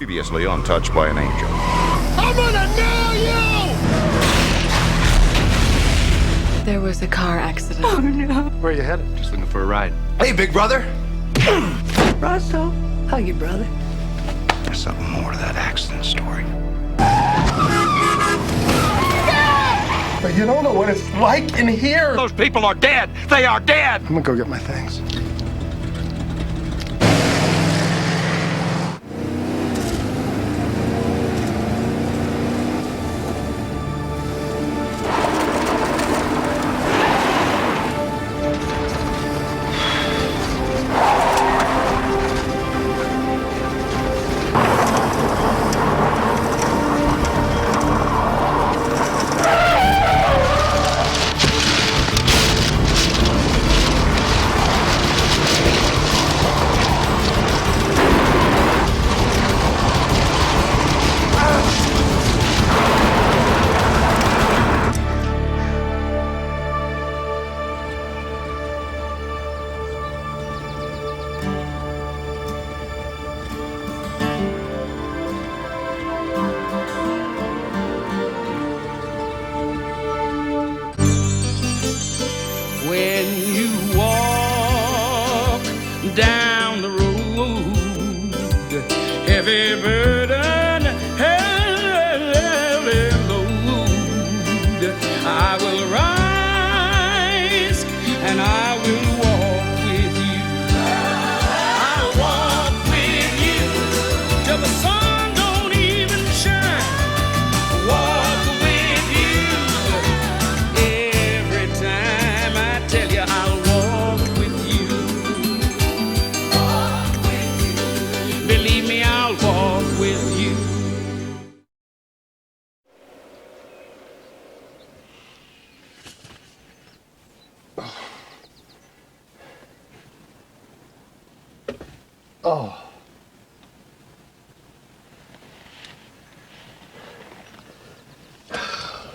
Previously untouched by an angel. I'm gonna nail you! There was a car accident. Oh no. Where are you headed? Just looking for a ride. Hey, big brother! Russell, hug you, brother. There's something more to that accident story. But you don't know what it's like in here. Those people are dead. They are dead. I'm gonna go get my things. When you walk down the road, heavy burden, heavy load, I will rise and I will walk with you. I'll walk with you till the sun don't even shine. Walk with you every time. I tell you I'll walk with you. Walk with you. Believe me, I'll walk with you. Oh.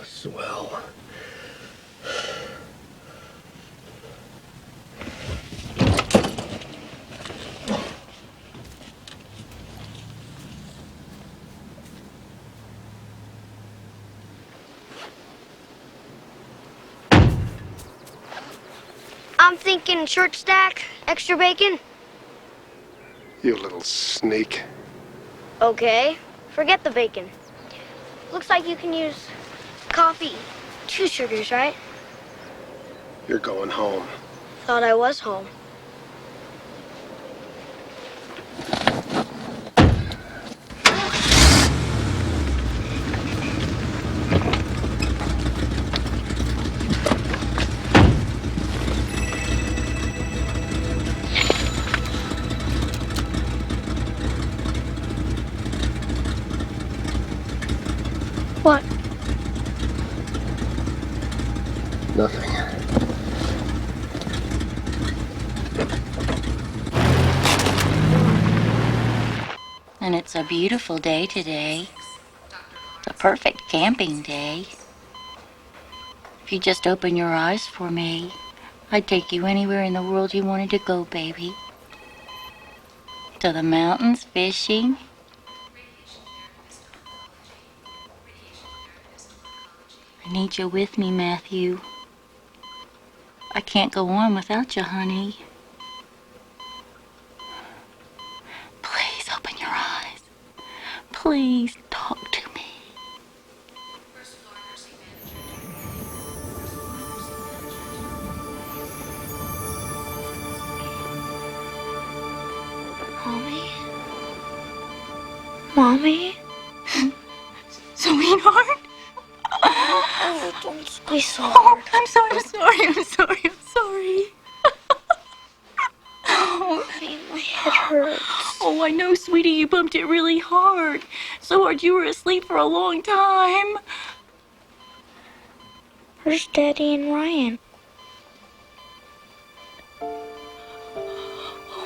Swell. I'm thinking short stack, extra bacon. You little sneak. Okay, forget the bacon. Looks like you can use coffee. 2 sugars, right? You're going home. Thought I was home. What? Nothing. And it's a beautiful day today. The perfect camping day. If you just open your eyes for me, I'd take you anywhere in the world you wanted to go, baby. To the mountains, fishing. I need you with me, Matthew. I can't go on without you, honey. Please open your eyes. Please talk to me. Mommy? Mommy? Sweetheart? Oh, don't squeeze so Oh, hard. I'm sorry. Oh, Mommy, my head hurts. oh, I know, sweetie, you bumped it really hard. So hard you were asleep for a long time. Where's Daddy and Ryan? Oh,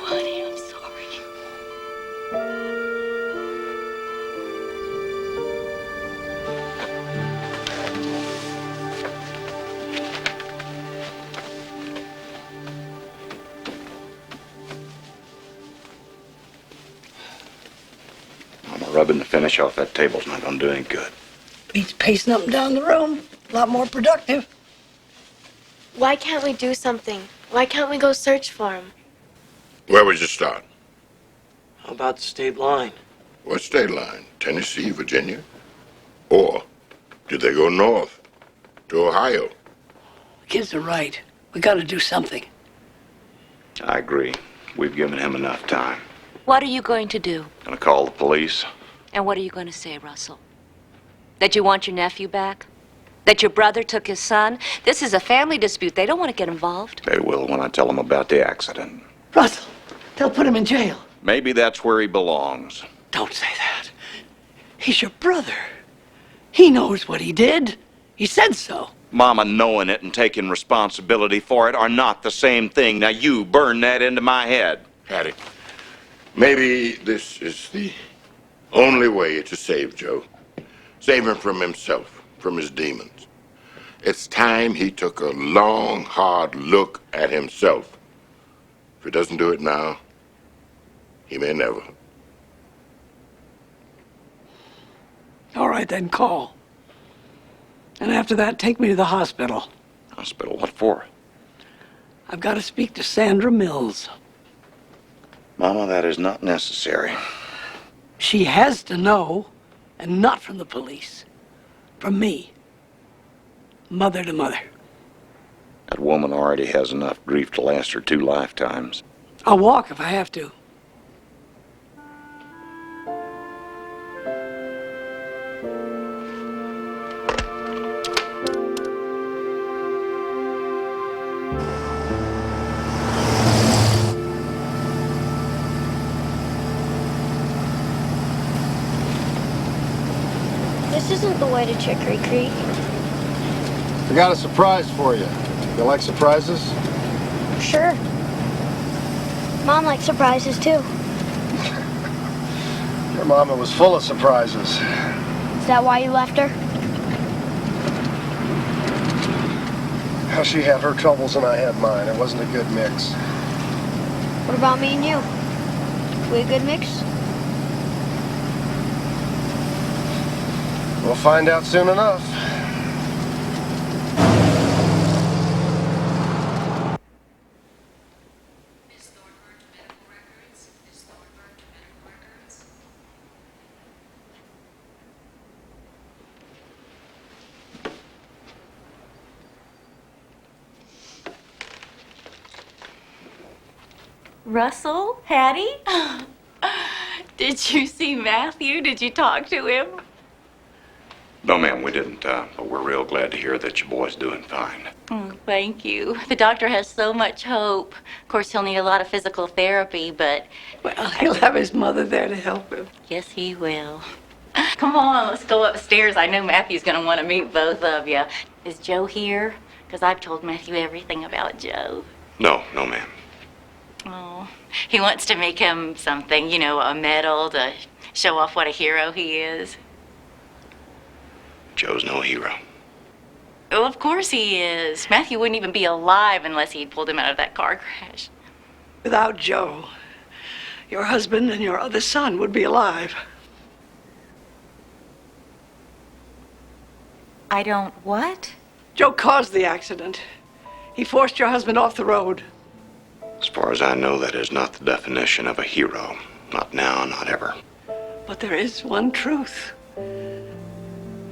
honey, I'm sorry. Rubbing the finish off that table's not gonna do any good. Beats pacing up and down the room. A lot more productive. Why can't we do something? Why can't we go search for him? Where would you start? How about the state line? What state line? Tennessee, Virginia? Or did they go north to Ohio? The kids are right. We gotta do something. I agree. We've given him enough time. What are you going to do? Gonna call the police. And what are you going to say, Russell? That you want your nephew back? That your brother took his son? This is a family dispute. They don't want to get involved. They will when I tell them about the accident. Russell, they'll put him in jail. Maybe that's where he belongs. Don't say that. He's your brother. He knows what he did. He said so. Mama knowing it and taking responsibility for it are not the same thing. Now you burn that into my head. Hattie, maybe this is the only way to save Joe. Save him from himself, from his demons. It's time he took a long, hard look at himself. If he doesn't do it now, he may never. All right, then call. And after that, take me to the hospital. Hospital? What for? I've got to speak to Sandra Mills. Mama, that is not necessary. She has to know, and not from the police. From me. Mother to mother. That woman already has enough grief to last her 2 lifetimes. I'll walk if I have to. This isn't the way to Chicory Creek. I got a surprise for you. You like surprises? Sure. Mom likes surprises too. Your mama was full of surprises. Is that why you left her? How she had her troubles and I had mine. It wasn't a good mix. What about me and you? We a good mix? We'll find out soon enough. Russell? Hattie? Did you see Matthew? Did you talk to him? No, ma'am, we didn't, but we're real glad to hear that your boy's doing fine. Oh, thank you. The doctor has so much hope. Of course, he'll need a lot of physical therapy, but... Well, he'll have his mother there to help him. Yes, he will. Come on, let's go upstairs. I know Matthew's going to want to meet both of you. Is Joe here? Because I've told Matthew everything about Joe. No, ma'am. Oh, he wants to make him something, you know, a medal to show off what a hero he is. Joe's no hero. Oh, of course he is. Matthew wouldn't even be alive unless he'd pulled him out of that car crash. Without Joe, your husband and your other son would be alive. I don't what? Joe caused the accident. He forced your husband off the road. As far as I know, that is not the definition of a hero. Not now, not ever. But there is one truth.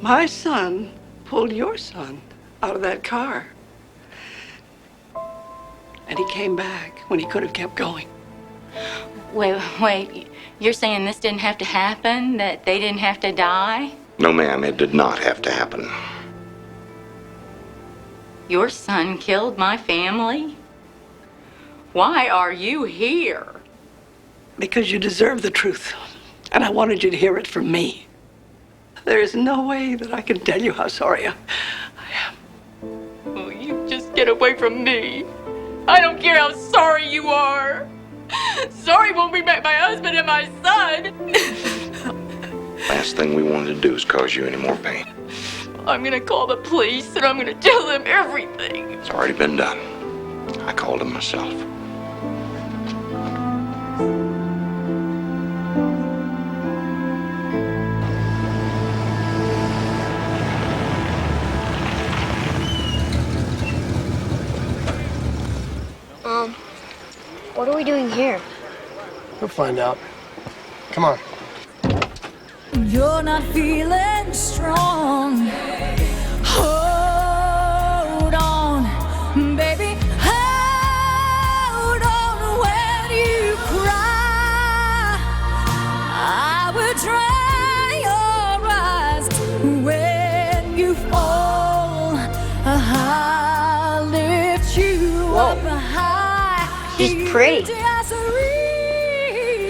My son pulled your son out of that car. And he came back when he could have kept going. Wait. You're saying this didn't have to happen? That they didn't have to die? No, ma'am, it did not have to happen. Your son killed my family? Why are you here? Because you deserve the truth. And I wanted you to hear it from me. There is no way that I can tell you how sorry I am. Oh, you just get away from me. I don't care how sorry you are. Sorry won't bring back my husband and my son. Last thing we wanted to do is cause you any more pain. I'm gonna call the police and I'm gonna tell them everything. It's already been done. I called him myself. are we doing here? We'll find out. Come on. You're not feeling strong. Hold on, baby. Hold on when you cry. I will dry your eyes when you fall. I'll lift you up high. She's pretty.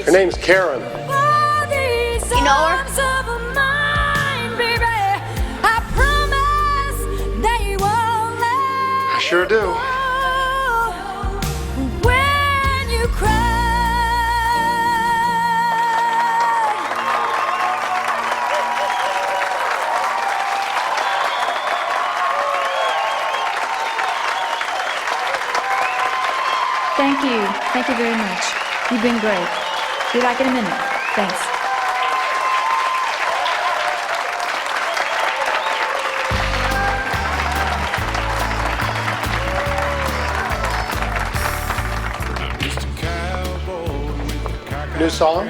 Her name's Karen. You know her? I sure do. When you cry. Thank you. Thank you very much. You've been great. Be back in a minute. Thanks. New song?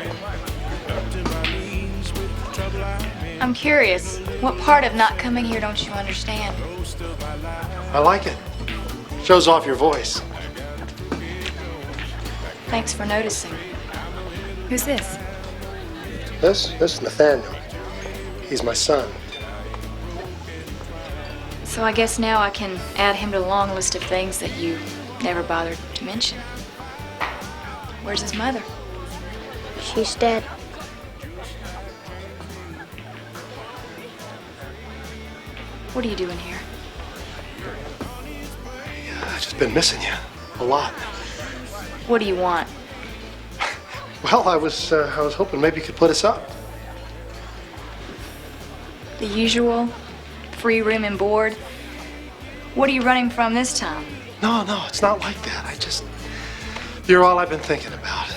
I'm curious. What part of not coming here don't you understand? I like it. Shows off your voice. Thanks for noticing. Who's this? This is Nathaniel. He's my son. So I guess now I can add him to the long list of things that you never bothered to mention. Where's his mother? She's dead. What are you doing here? I've just been missing you a lot. What do you want? Well, I was hoping maybe you could put us up. The usual? Free room and board? What are you running from this time? No, it's not like that. You're all I've been thinking about.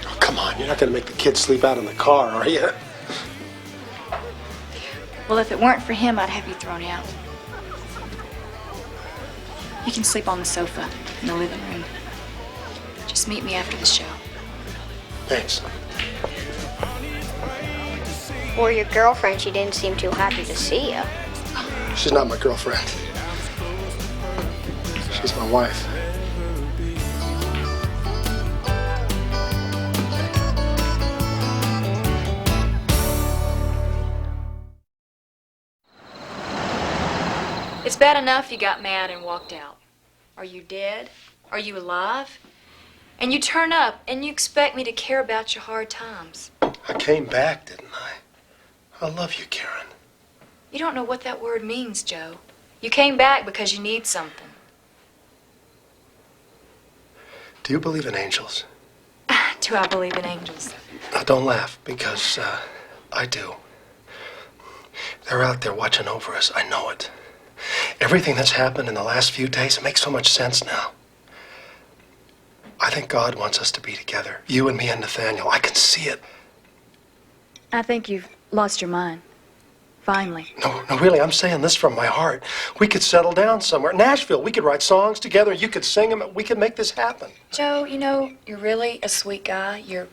Oh, come on, you're not gonna make the kids sleep out in the car, are you? Well, if it weren't for him, I'd have you thrown out. You can sleep on the sofa in the living room. Just meet me after the show. Thanks. Or your girlfriend, she didn't seem too happy to see you. She's not my girlfriend. She's my wife. It's bad enough you got mad and walked out. Are you dead? Are you alive? And you turn up and you expect me to care about your hard times. I came back, didn't I? I love you, Karen. You don't know what that word means, Joe. You came back because you need something. Do you believe in angels? Do I believe in angels? Now, don't laugh, because I do. They're out there watching over us. I know it. Everything that's happened in the last few days, it makes so much sense now. I think God wants us to be together. You and me and Nathaniel. I can see it. I think you've lost your mind. Finally. No, really, I'm saying this from my heart. We could settle down somewhere. Nashville, we could write songs together. You could sing them. We could make this happen. Joe, you know, you're really a sweet guy. You're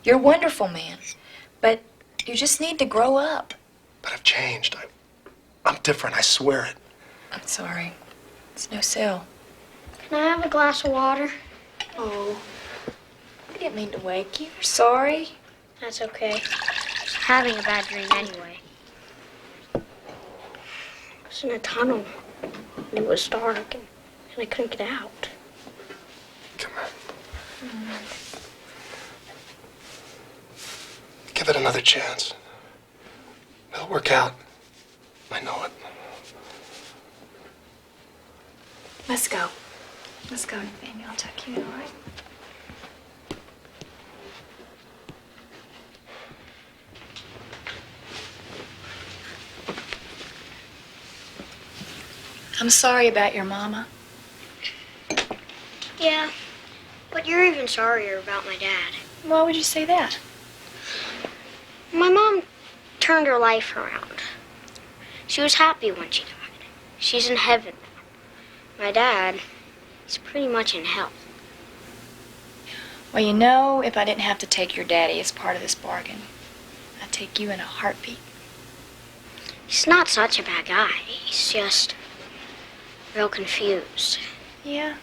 a wonderful man. But you just need to grow up. But I've changed. I'm different. I swear it. I'm sorry. It's no sale. Can I have a glass of water? Oh, I didn't mean to wake you. Sorry. That's okay. Having a bad dream anyway. I was in a tunnel, and it was dark, and I couldn't get out. Come on. Give it another chance. It'll work out. I know it. Let's go. Let's go, Nathaniel. I'll tuck you in, all right? I'm sorry about your mama. Yeah, but you're even sorrier about my dad. Why would you say that? My mom turned her life around. She was happy when she died. She's in heaven. My dad, It's pretty much in hell. Well, you know, if I didn't have to take your daddy as part of this bargain, I'd take you in a heartbeat. He's not such a bad guy. He's just real confused. Yeah.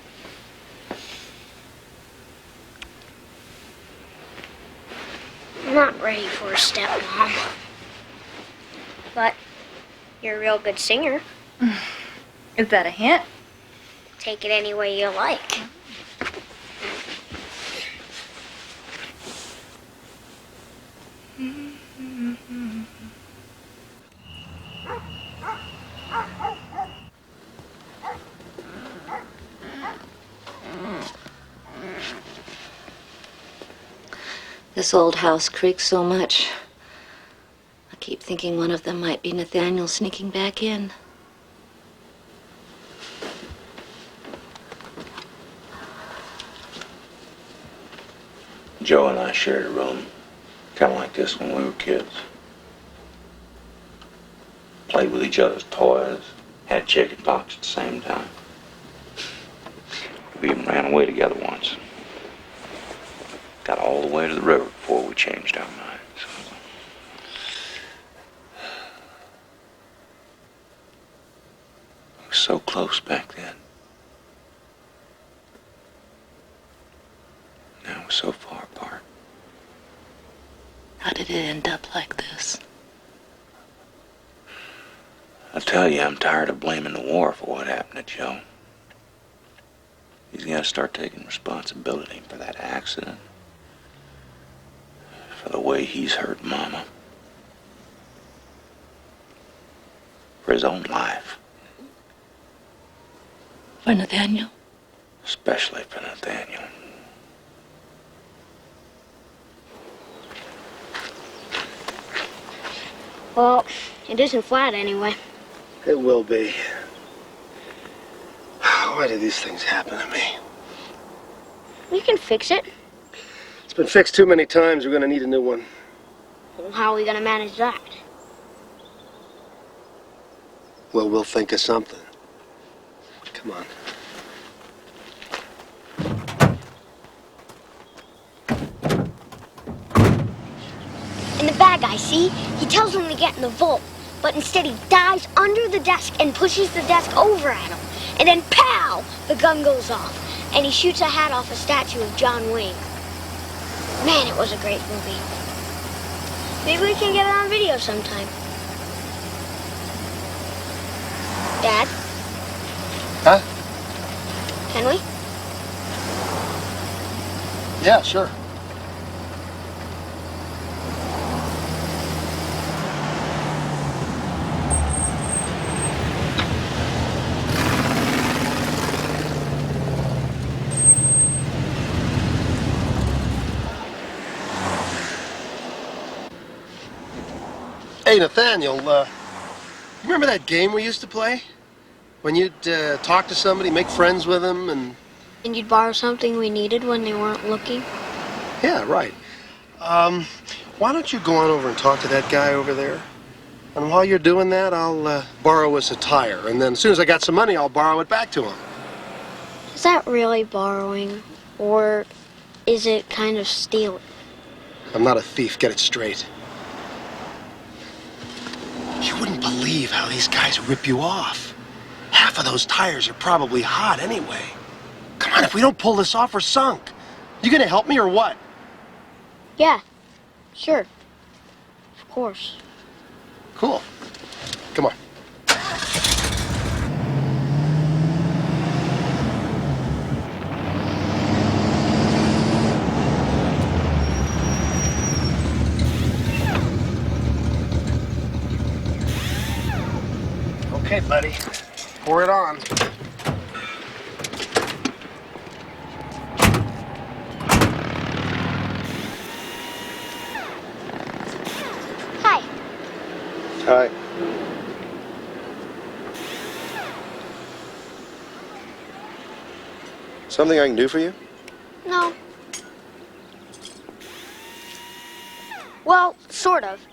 I'm not ready for a stepmom. But you're a real good singer. Is that a hint? Take it any way you like. This old house creaks so much. I keep thinking one of them might be Nathaniel sneaking back in. Joe and I shared a room, kind of like this when we were kids. Played with each other's toys, had chicken pox at the same time. We even ran away together once. Got all the way to the river before we changed our minds. We were so close back then. Now we're so far apart. How did it end up like this? I tell you, I'm tired of blaming the war for what happened to Joe. He's got to start taking responsibility for that accident, for the way he's hurt Mama, for his own life. For Nathaniel? Especially for Nathaniel. Well, it isn't flat anyway. It will be. Why do these things happen to me? We can fix it. It's been fixed too many times. We're gonna need a new one. Well, how are we gonna manage that? Well, we'll think of something. Come on. And the bad guy, see? He tells him to get in the vault, but instead he dives under the desk and pushes the desk over at him. And then, pow! The gun goes off, and he shoots a hat off a statue of John Wayne. Man, it was a great movie. Maybe we can get it on video sometime. Dad? Huh? Can we? Yeah, sure. Hey, Nathaniel, remember that game we used to play? When you'd talk to somebody, make friends with them, and... And you'd borrow something we needed when they weren't looking? Yeah, right. Why don't you go on over and talk to that guy over there? And while you're doing that, I'll borrow us a tire. And then as soon as I got some money, I'll borrow it back to him. Is that really borrowing? Or is it kind of stealing? I'm not a thief, get it straight. You wouldn't believe how these guys rip you off. Half of those tires are probably hot anyway. Come on, if we don't pull this off, we're sunk. You gonna help me or what? Yeah, sure. Of course. Cool. Come on. Okay, buddy. Pour it on. Hi. Hi. Something I can do for you? No. Well, sort of.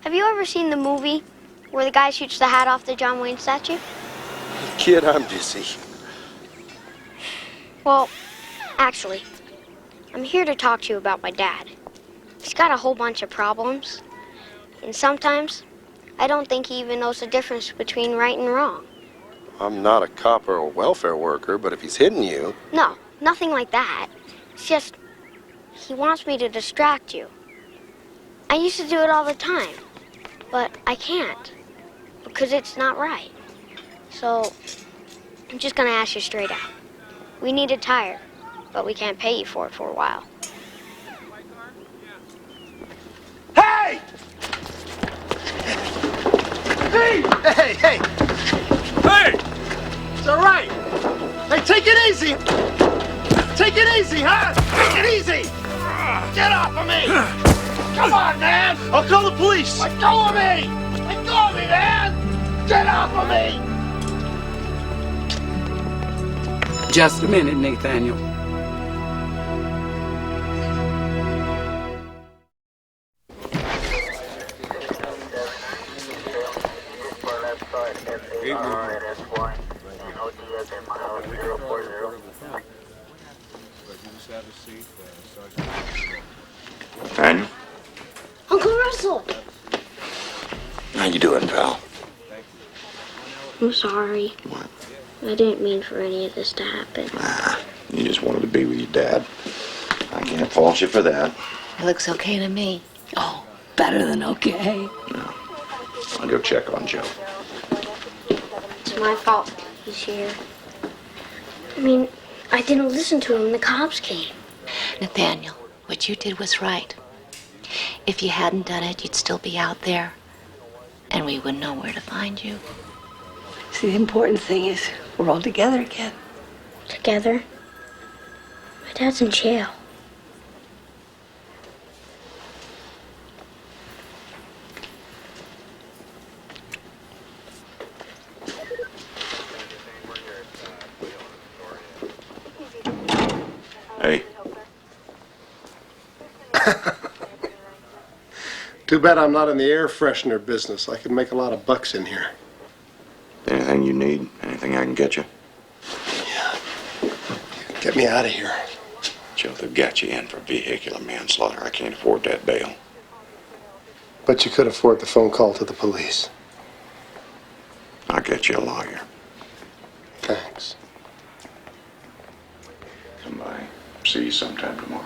Have you ever seen the movie where the guy shoots the hat off the John Wayne statue? Kid, I'm busy. Well, actually, I'm here to talk to you about my dad. He's got a whole bunch of problems. And sometimes, I don't think he even knows the difference between right and wrong. I'm not a cop or a welfare worker, but if he's hitting you... No, nothing like that. It's just, he wants me to distract you. I used to do it all the time, but I can't, because it's not right. So, I'm just gonna ask you straight out. We need a tire, but we can't pay you for it for a while. Hey! Hey! Hey, hey! Hey! It's all right. Hey, take it easy. Take it easy, huh? Take it easy. Get off of me. Come on, man. I'll call the police. Let go of me. Let go of me, man. Get off of me. Just a minute, Nathaniel. Daniel? Uncle Russell! How you doing, pal? I'm sorry. What? I didn't mean for any of this to happen. You just wanted to be with your dad. I can't fault you for that. It looks okay to me. Oh, better than okay. No. I'll go check on Joe. It's my fault he's here. I mean, I didn't listen to him when the cops came. Nathaniel, what you did was right. If you hadn't done it, you'd still be out there, and we wouldn't know where to find you. See, the important thing is we're all together again. Together? My dad's in jail. Hey. Too bad I'm not in the air freshener business. I could make a lot of bucks in here. Anything you need? Anything I can get you? Yeah. Get me out of here. Joe, they've got you in for vehicular manslaughter. I can't afford that bail. But you could afford the phone call to the police. I'll get you a lawyer. Thanks. Come by. See you sometime tomorrow.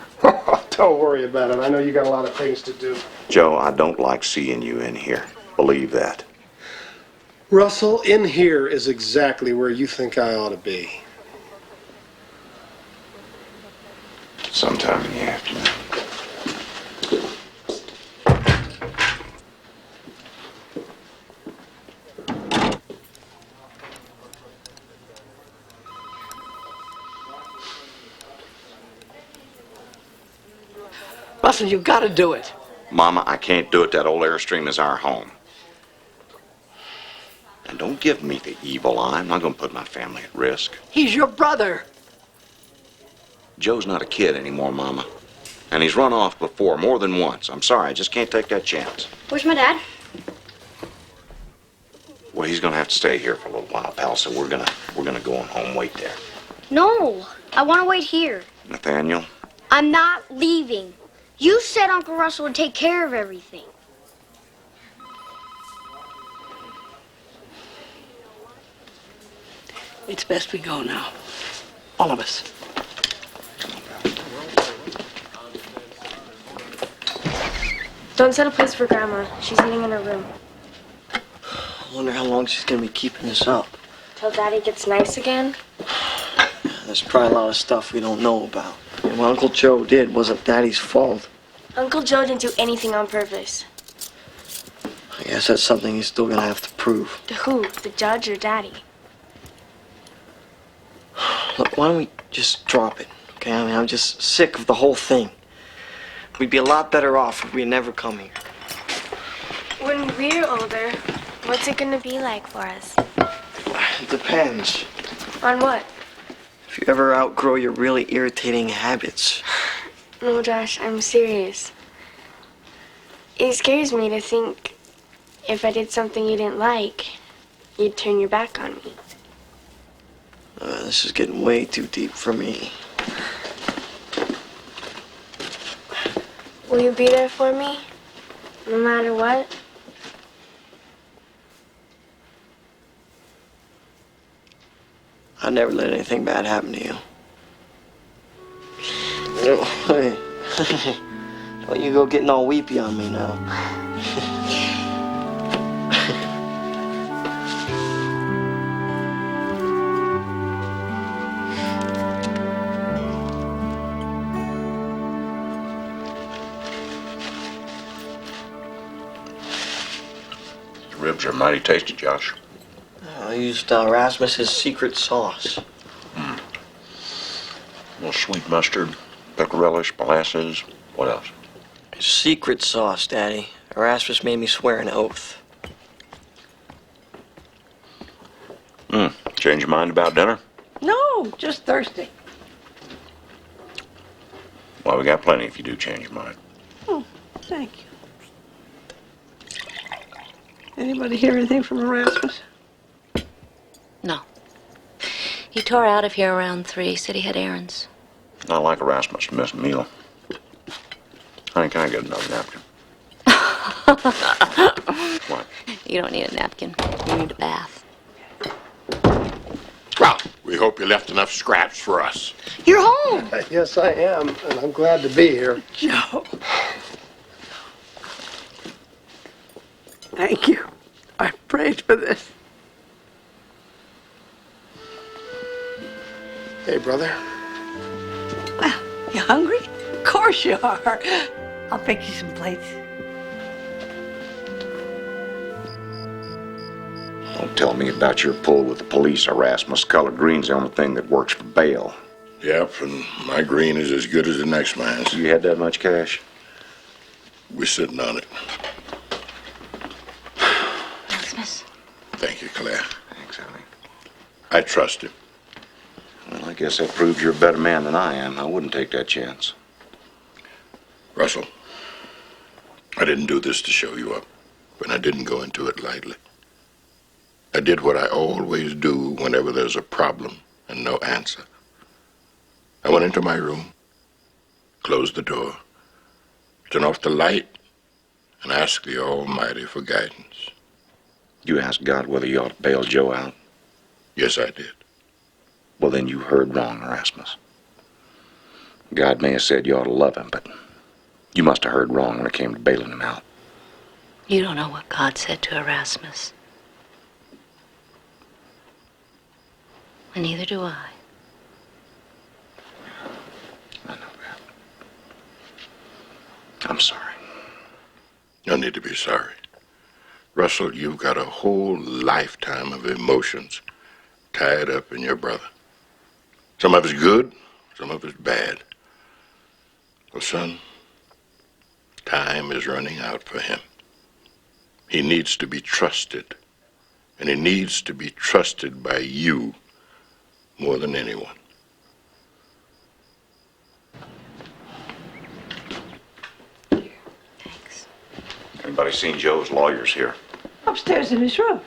Don't worry about it. I know you got a lot of things to do. Joe, I don't like seeing you in here. Believe that. Russell, in here is exactly where you think I ought to be. Sometime in the afternoon. Russell, you've got to do it. Mama, I can't do it. That old Airstream is our home. And don't give me the evil eye. I'm not going to put my family at risk. He's your brother. Joe's not a kid anymore, Mama. And he's run off before, more than once. I'm sorry, I just can't take that chance. Where's my dad? Well, he's going to have to stay here for a little while, pal, so we're gonna go on home, wait there. No, I want to wait here. Nathaniel? I'm not leaving. You said Uncle Russell would take care of everything. It's best we go now. All of us. Don't set a place for Grandma. She's eating in her room. I wonder how long she's gonna be keeping this up. Till Daddy gets nice again. There's probably a lot of stuff we don't know about. And what Uncle Joe did wasn't Daddy's fault. Uncle Joe didn't do anything on purpose. I guess that's something he's still gonna have to prove. To who? The judge or Daddy? Look, why don't we just drop it, okay? I mean, I'm just sick of the whole thing. We'd be a lot better off if we had never come here. When we're older, what's it gonna be like for us? It depends. On what? If you ever outgrow your really irritating habits. No, Josh, I'm serious. It scares me to think if I did something you didn't like, you'd turn your back on me. This is getting way too deep for me. Will you be there for me? No matter what? I never let anything bad happen to you. Hey. Don't you go getting all weepy on me now. The ribs are mighty tasty, Josh. I used Rasmus's secret sauce. A little sweet mustard, pickle relish, molasses. What else? Secret sauce, Daddy. Erasmus made me swear an oath. Change your mind about dinner? No, just thirsty. Well, we got plenty if you do change your mind. Oh, thank you. Anybody hear anything from Erasmus? No. He tore out of here around 3. Said he had errands. Not like Erasmus to miss a meal. Honey, can I get another napkin? What? You don't need a napkin. You need a bath. Well, we hope you left enough scraps for us. You're home. Yes, I am, and I'm glad to be here. Joe. Thank you. I prayed for this. Hey, brother. Well, you hungry? Of course you are. I'll pick you some plates. Don't tell me about your pull with the police, Erasmus. Colored green's the only thing that works for bail. Yep, and my green is as good as the next man's. You had that much cash? We're sitting on it. Erasmus. Thank you, Claire. Thanks, honey. I trust him. Well, I guess that proves you're a better man than I am. I wouldn't take that chance. Russell, I didn't do this to show you up, but I didn't go into it lightly. I did what I always do whenever there's a problem and no answer. I went into my room, closed the door, turned off the light, and asked the Almighty for guidance. You asked God whether you ought to bail Joe out? Yes, I did. Well, then you heard wrong, Erasmus. God may have said you ought to love him, but you must have heard wrong when it came to bailing him out. You don't know what God said to Erasmus. And neither do I. I know that. I'm sorry. No need to be sorry. Russell, you've got a whole lifetime of emotions tied up in your brother. Some of it's good, some of it's bad. Well, son, time is running out for him. He needs to be trusted, and he needs to be trusted by you more than anyone. Thanks. Anybody seen Joe's lawyers here? Upstairs in his room.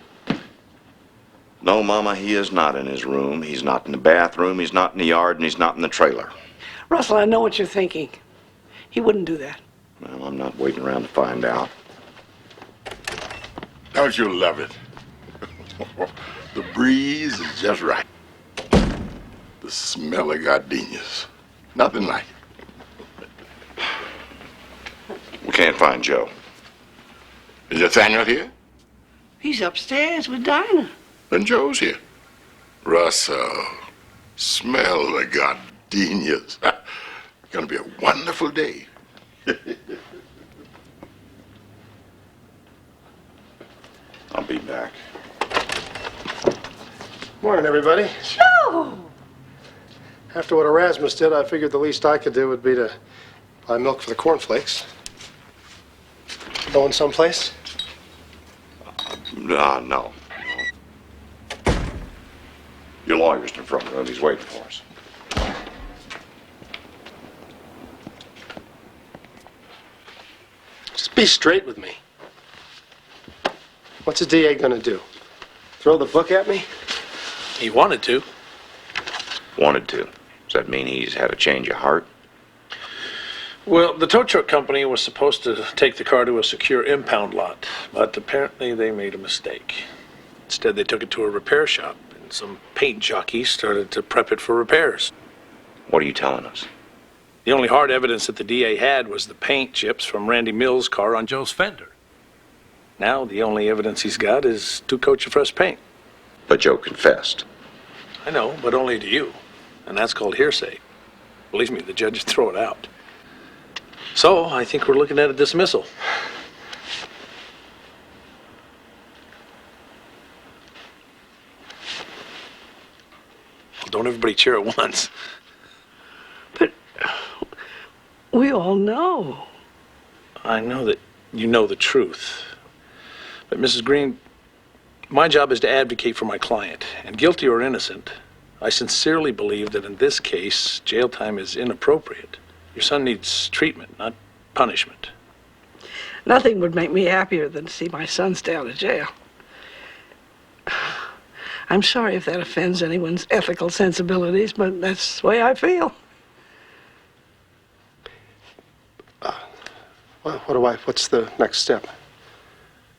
No, Mama, he is not in his room. He's not in the bathroom. He's not in the yard, and he's not in the trailer. Russell, I know what you're thinking. He wouldn't do that. Well, I'm not waiting around to find out. Don't you love it? The breeze is just right. The smell of gardenias. Nothing like it. We can't find Joe. Is Nathaniel here? He's upstairs with Dinah. Then Joe's here. Russell, smell the gardenias. It's gonna be a wonderful day. I'll be back. Morning, everybody. Joe! After what Erasmus did, I figured the least I could do would be to buy milk for the cornflakes. Going someplace? No. Your lawyer's in the front room. He's waiting for us. Just be straight with me. What's the DA gonna do? Throw the book at me? He wanted to. Wanted to. Does that mean he's had a change of heart? Well, the tow truck company was supposed to take the car to a secure impound lot, but apparently they made a mistake. Instead, they took it to a repair shop, and some paint jockeys started to prep it for repairs. What are you telling us? The only hard evidence that the DA had was the paint chips from Randy Mills' car on Joe's fender. Now, the only evidence he's got is 2 coats of fresh paint. But Joe confessed. I know, but only to you. And that's called hearsay. Believe me, the judge would throw it out. So, I think we're looking at a dismissal. Well, don't everybody cheer at once. But we all know. I know that you know the truth. But, Mrs. Green, my job is to advocate for my client. And guilty or innocent, I sincerely believe that in this case, jail time is inappropriate. Your son needs treatment, not punishment. Nothing would make me happier than to see my son stay out of jail. I'm sorry if that offends anyone's ethical sensibilities, but that's the way I feel. What's the next step?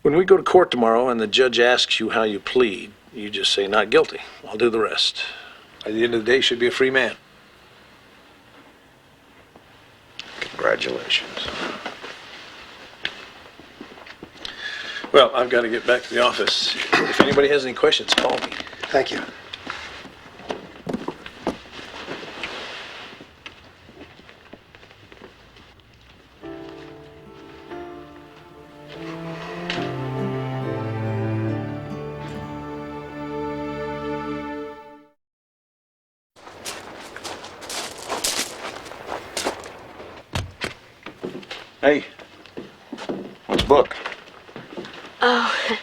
When we go to court tomorrow and the judge asks you how you plead, you just say not guilty. I'll do the rest. By the end of the day, you should be a free man. Congratulations. Well, I've got to get back to the office. If anybody has any questions, call me. Thank you. Hey, what's book? Oh,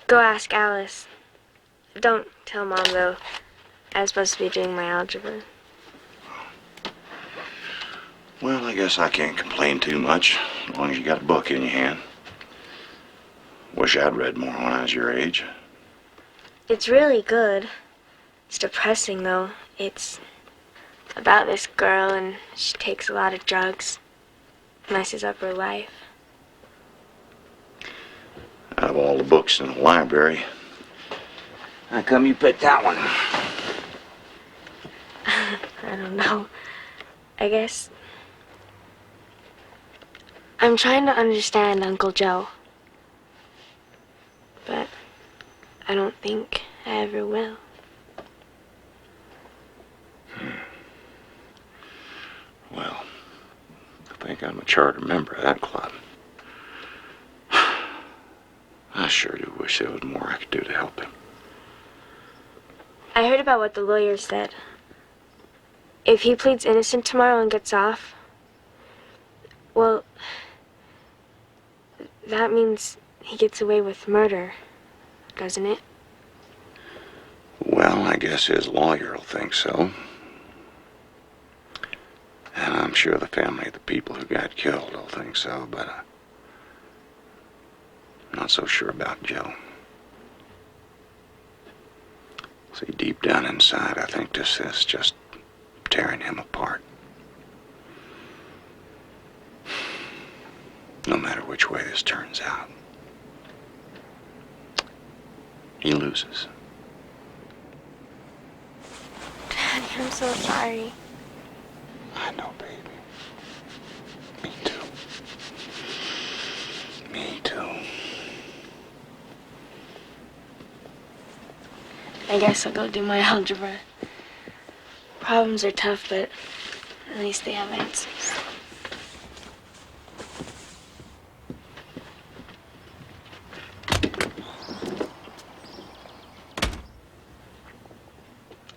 go ask Alice. Don't tell Mom, though. I was supposed to be doing my algebra. Well, I guess I can't complain too much, as long as you got a book in your hand. Wish I'd read more when I was your age. It's really good. It's depressing, though. It's about this girl, and she takes a lot of drugs. Messes up her life. Out of all the books in the library, how come you picked that one? I don't know. I guess I'm trying to understand Uncle Joe. But I don't think I ever will. Well, I think I'm a charter member of that club. I sure do wish there was more I could do to help him. I heard about what the lawyer said. If he pleads innocent tomorrow and gets off, well, that means he gets away with murder, doesn't it? Well, I guess his lawyer will think so. And I'm sure the family of the people who got killed will think so, but I'm not so sure about Joe. See, deep down inside, I think this is just tearing him apart. No matter which way this turns out, he loses. Daddy, I'm so sorry. I know, baby. Me too. Me too. I guess I'll go do my algebra. Problems are tough, but at least they have answers.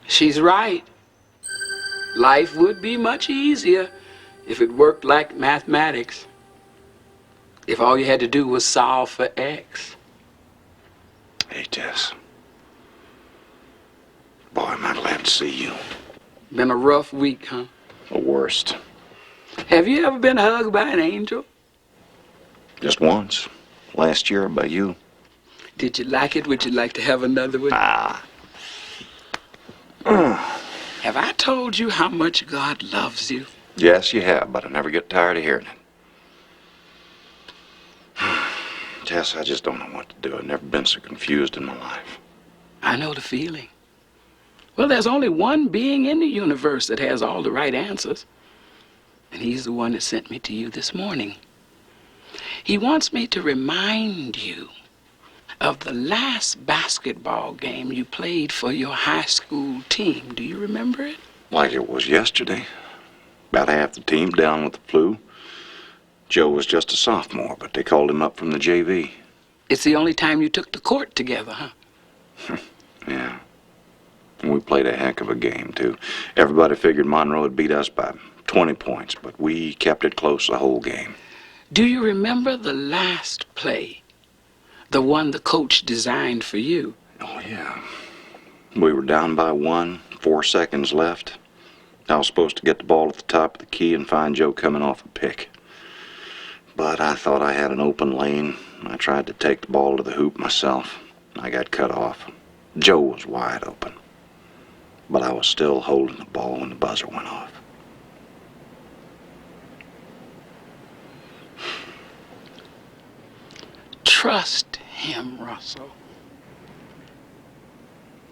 She's right. Life would be much easier if it worked like mathematics. If all you had to do was solve for X. Hey, Tess. Boy, am I glad to see you. Been a rough week, huh? The worst. Have you ever been hugged by an angel? Just once. Last year by you. Did you like it? Would you like to have another one? Ah. Have I told you how much God loves you? Yes, you have, but I never get tired of hearing it. Tess, I just don't know what to do. I've never been so confused in my life. I know the feeling. Well, there's only one being in the universe that has all the right answers. And he's the one that sent me to you this morning. He wants me to remind you of the last basketball game you played for your high school team. Do you remember it? Like it was yesterday. About half the team down with the flu. Joe was just a sophomore, but they called him up from the JV. It's the only time you took the court together, huh? Yeah. And we played a heck of a game, too. Everybody figured Monroe had beat us by 20 points, but we kept it close the whole game. Do you remember the last play? The one the coach designed for you? Oh, yeah. We were down by 1, 4 seconds left. I was supposed to get the ball at the top of the key and find Joe coming off a pick. But I thought I had an open lane. I tried to take the ball to the hoop myself. I got cut off. Joe was wide open. But I was still holding the ball when the buzzer went off. Trust him, Russell.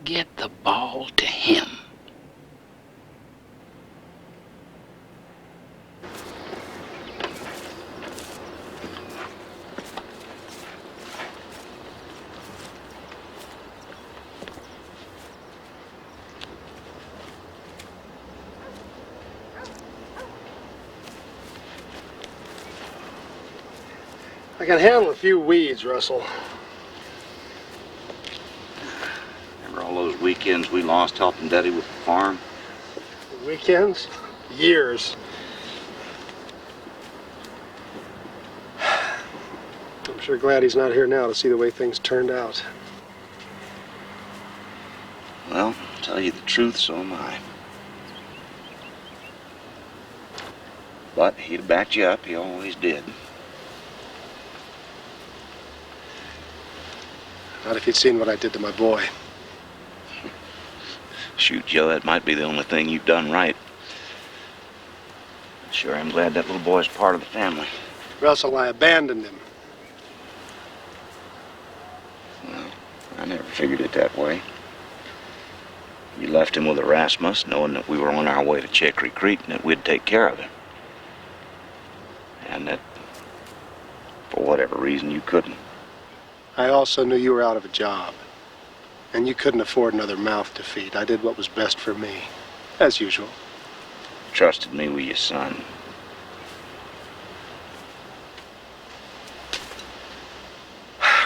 Get the ball to him. I can handle a few weeds, Russell. Remember all those weekends we lost helping Daddy with the farm? Weekends? Years. I'm sure glad he's not here now to see the way things turned out. Well, to tell you the truth, so am I. But he'd have backed you up, he always did. Not if you'd seen what I did to my boy. Shoot, Joe, that might be the only thing you've done right. Sure, I'm glad that little boy's part of the family. Russell, I abandoned him. Well, I never figured it that way. You left him with Erasmus, knowing that we were on our way to Chicory Creek and that we'd take care of him. And that, for whatever reason, you couldn't. I also knew you were out of a job. And you couldn't afford another mouth to feed. I did what was best for me. As usual. Trusted me with your son.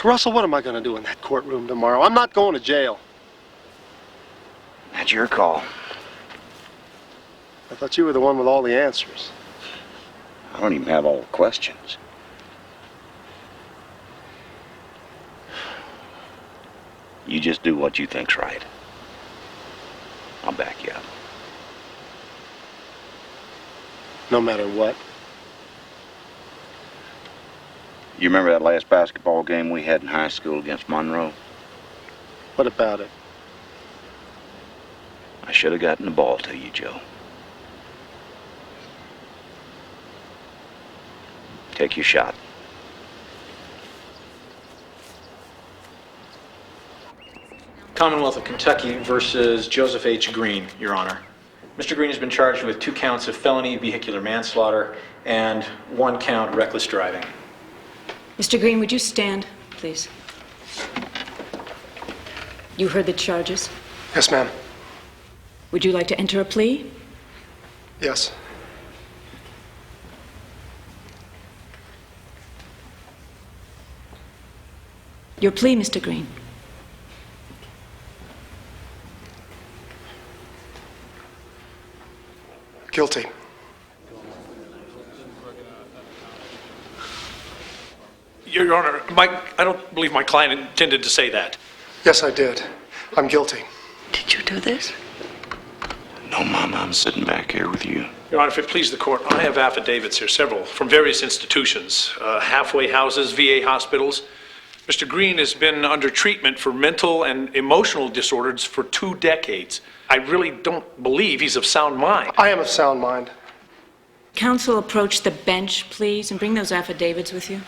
Russell, what am I going to do in that courtroom tomorrow? I'm not going to jail. That's your call. I thought you were the one with all the answers. I don't even have all the questions. You just do what you think's right. I'll back you up. No matter what. You remember that last basketball game we had in high school against Monroe? What about it? I should have gotten the ball to you, Joe. Take your shot. Commonwealth of Kentucky versus Joseph H. Green, Your Honor. Mr. Green has been charged with 2 counts of felony vehicular manslaughter and 1 count reckless driving. Mr. Green, would you stand, please? You heard the charges. Yes, ma'am. Would you like to enter a plea? Yes. Your plea, Mr. Green. Guilty. Your Honor, I don't believe my client intended to say that. Yes, I did. I'm guilty. Did you do this? No, Mama, I'm sitting back here with you. Your Honor, if it please the court, I have affidavits here, several, from various institutions, halfway houses, VA hospitals. Mr. Green has been under treatment for mental and emotional disorders for 2 decades. I really don't believe he's of sound mind. I am of sound mind. Counsel, approach the bench, please, and bring those affidavits with you.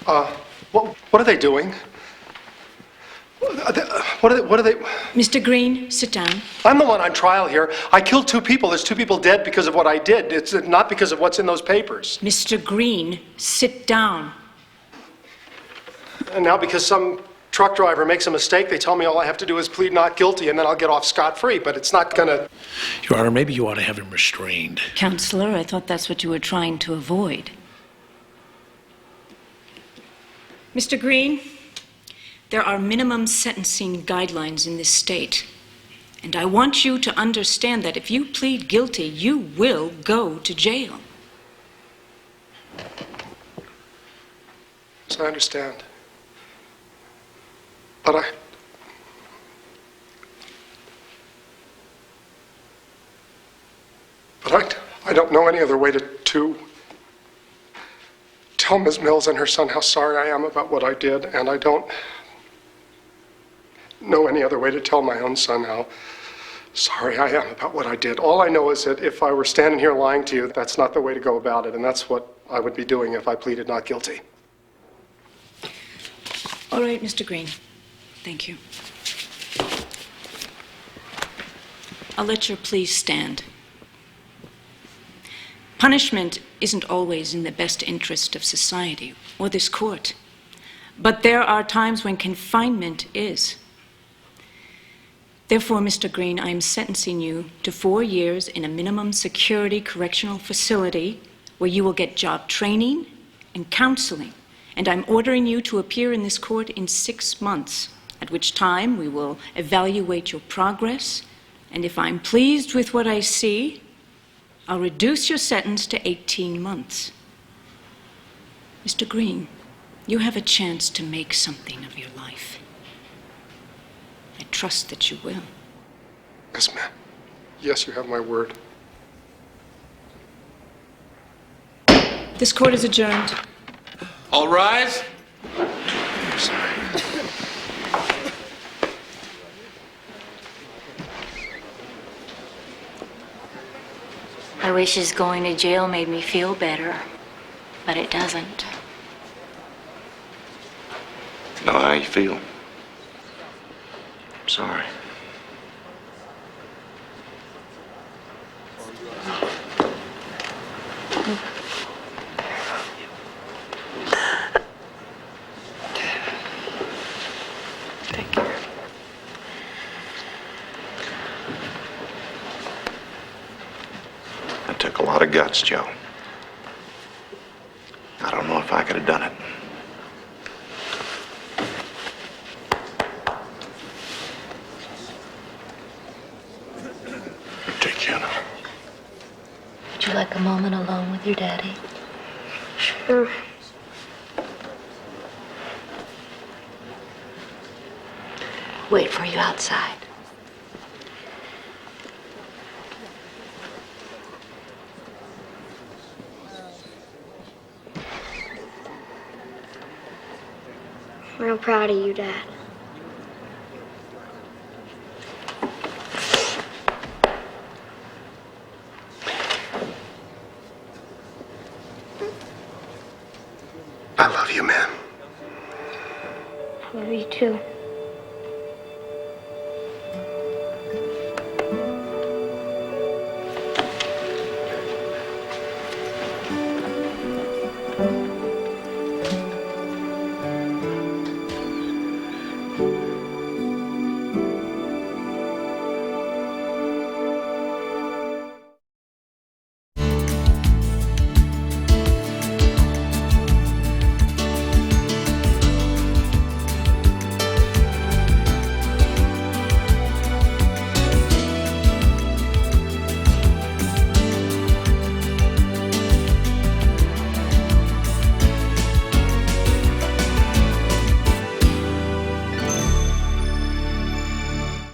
What are they doing? What are they? Mr. Green, sit down. I'm the one on trial here. I killed 2 people. There's 2 people dead because of what I did. It's not because of what's in those papers. Mr. Green, sit down. And now because some truck driver makes a mistake, they tell me all I have to do is plead not guilty and then I'll get off scot-free, but it's not gonna... Your Honor, maybe you ought to have him restrained. Counselor, I thought that's what you were trying to avoid. Mr. Green, there are minimum sentencing guidelines in this state. And I want you to understand that if you plead guilty, you will go to jail. Yes, I understand. But I don't know any other way to tell Ms. Mills and her son how sorry I am about what I did, and I don't know any other way to tell my own son how sorry I am about what I did. All I know is that if I were standing here lying to you, that's not the way to go about it, and that's what I would be doing if I pleaded not guilty. All right, Mr. Green. Thank you. I'll let your plea stand. Punishment isn't always in the best interest of society or this court. But there are times when confinement is. Therefore, Mr. Green, I am sentencing you to 4 years in a minimum security correctional facility where you will get job training and counseling. And I'm ordering you to appear in this court in 6 months, at which time we will evaluate your progress. And if I'm pleased with what I see, I'll reduce your sentence to 18 months. Mr. Green, you have a chance to make something of your life. I trust that you will. Yes, ma'am. Yes, you have my word. This court is adjourned. All rise. I'm sorry. I wish his going to jail made me feel better, but it doesn't. Know how you feel? I'm sorry. Thank you. That took a lot of guts, Joe. I don't know if I could have done it. Take care now. Would you like a moment alone with your daddy? Sure. Wait for you outside. I'm real proud of you, Dad. I love you, man. I love you too.